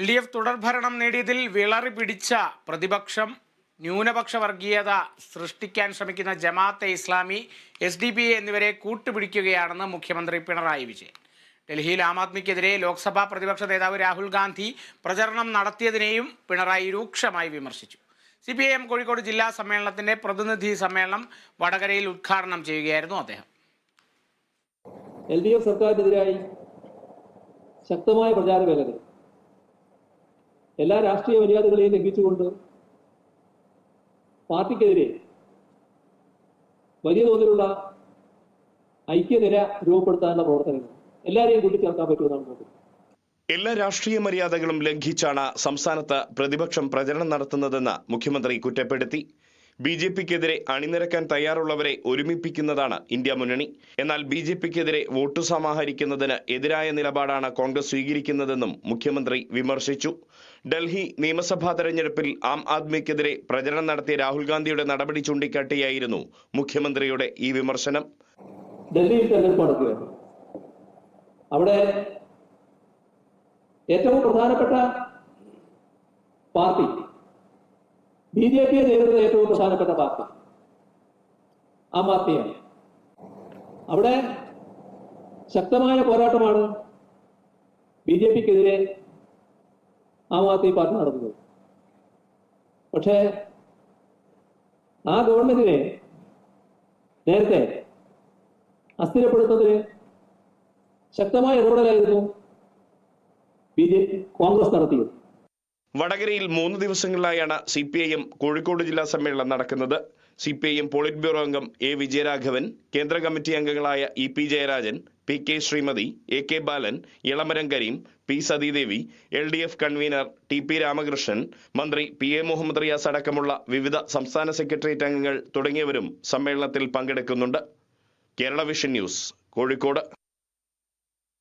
LDF തുടർഭരണം നേടിയതിൽ വിളറി പിടിച്ച പ്രതിപക്ഷം ന്യൂനപക്ഷ വർഗീയത സൃഷ്ടിക്കാൻ ശ്രമിക്കുന്ന ജമാഅത്തെ ഇസ്ലാമി, SDPI എന്നിവരെ കൂട്ടുപിടിക്കുകയാണെന്ന് മുഖ്യമന്ത്രി പിണറായി വിജയൻ. ഡൽഹിയിൽ ആം ആദ്മിക്കെതിരെ ലോക്സഭാ പ്രതിപക്ഷ നേതാവ് രാഹുൽ ഗാന്ധി പ്രചരണം നടത്തിയതിനെയും പിണറായി രൂക്ഷമായി വിമർശിച്ചു. CPIM കോഴിക്കോട് ജില്ലാ സമ്മേളനത്തിന്റെ പ്രതിനിധി സമ്മേളനം വടകരയിൽ ഉദ്ഘാടനം ചെയ്യുകയായിരുന്നു അദ്ദേഹം. LDF സർക്കാരിനെതിരായി ശക്തമായ പ്രചാരവേലകൾ എല്ലാ രാഷ്ട്രീയ മര്യാദകളെയും ലംഘിച്ചുകൊണ്ട് പാർട്ടിക്കെതിരെ വലിയ തോതിലുള്ള ഐക്യനിര രൂപപ്പെടുത്താനുള്ള പ്രവർത്തനങ്ങൾ എല്ലാവരെയും കൂട്ടിച്ചേർക്കാൻ പറ്റുമെന്നാണ് നോക്കുന്നത്. എല്ലാ രാഷ്ട്രീയ മര്യാദകളും ലംഘിച്ചാണ് സംസ്ഥാനത്ത് പ്രതിപക്ഷം പ്രചരണം നടത്തുന്നതെന്ന് മുഖ്യമന്ത്രി കുറ്റപ്പെടുത്തി. BJPക്കെതിരെ അണിനിരക്കാൻ തയ്യാറുള്ളവരെ ഒരുമിപ്പിക്കുന്നതാണ് ഇന്ത്യ മുന്നണി. എന്നാൽ BJPക്കെതിരെ വോട്ടു സമാഹരിക്കുന്നതിന് എതിരായ നിലപാടാണ് കോൺഗ്രസ് സ്വീകരിക്കുന്നതെന്നും മുഖ്യമന്ത്രി വിമർശിച്ചു. ഡൽഹി നിയമസഭാ തെരഞ്ഞെടുപ്പിൽ ആം ആദ്മിക്കെതിരെ പ്രചരണം നടത്തിയ രാഹുൽ ഗാന്ധിയുടെ നടപടി ചൂണ്ടിക്കാട്ടിയായിരുന്നു മുഖ്യമന്ത്രിയുടെ ഈ വിമർശനം. ഡൽഹിയിൽ തെരഞ്ഞെടുപ്പ് നടക്കുകയാണ്. അവിടെ ഏറ്റവും പ്രധാനപ്പെട്ട പാർട്ടി BJPയെ നേരിടുന്ന ഏറ്റവും പ്രധാനപ്പെട്ട പാർട്ടി ആം ആദ്മിയാണ്. അവിടെ ശക്തമായ പോരാട്ടമാണ് BJPക്കെതിരെ ആം ആദ്മി പാർട്ടി നടത്തുന്നത്. പക്ഷേ ആ ഗവൺമെന്റിനെ നേരത്തെ അസ്ഥിരപ്പെടുത്തുന്നതിന് ശക്തമായ ഇടപെടലായിരുന്നു കോൺഗ്രസ് നടത്തിയത്. വടകരയിൽ 3 ദിവസങ്ങളിലായാണ് CPIM കോഴിക്കോട് ജില്ലാ സമ്മേളനം നടക്കുന്നത്. CPIM പോളിറ്റ് ബ്യൂറോ അംഗം A. വിജയരാഘവൻ, കേന്ദ്ര കമ്മിറ്റി അംഗങ്ങളായ EP Jayarajan, PK Sreemathi, AK Balan, Elamaram Kareem, P. Sathidevi, LDF convener TP Ramakrishnan, മന്ത്രി PA മുഹമ്മദ് റിയാസ് അടക്കമുള്ള വിവിധ സംസ്ഥാന സെക്രട്ടേറിയറ്റ് അംഗങ്ങൾ തുടങ്ങിയവരും സമ്മേളനത്തിൽ പങ്കെടുക്കുന്നുണ്ട്. Kerala vision news, Kozhikode.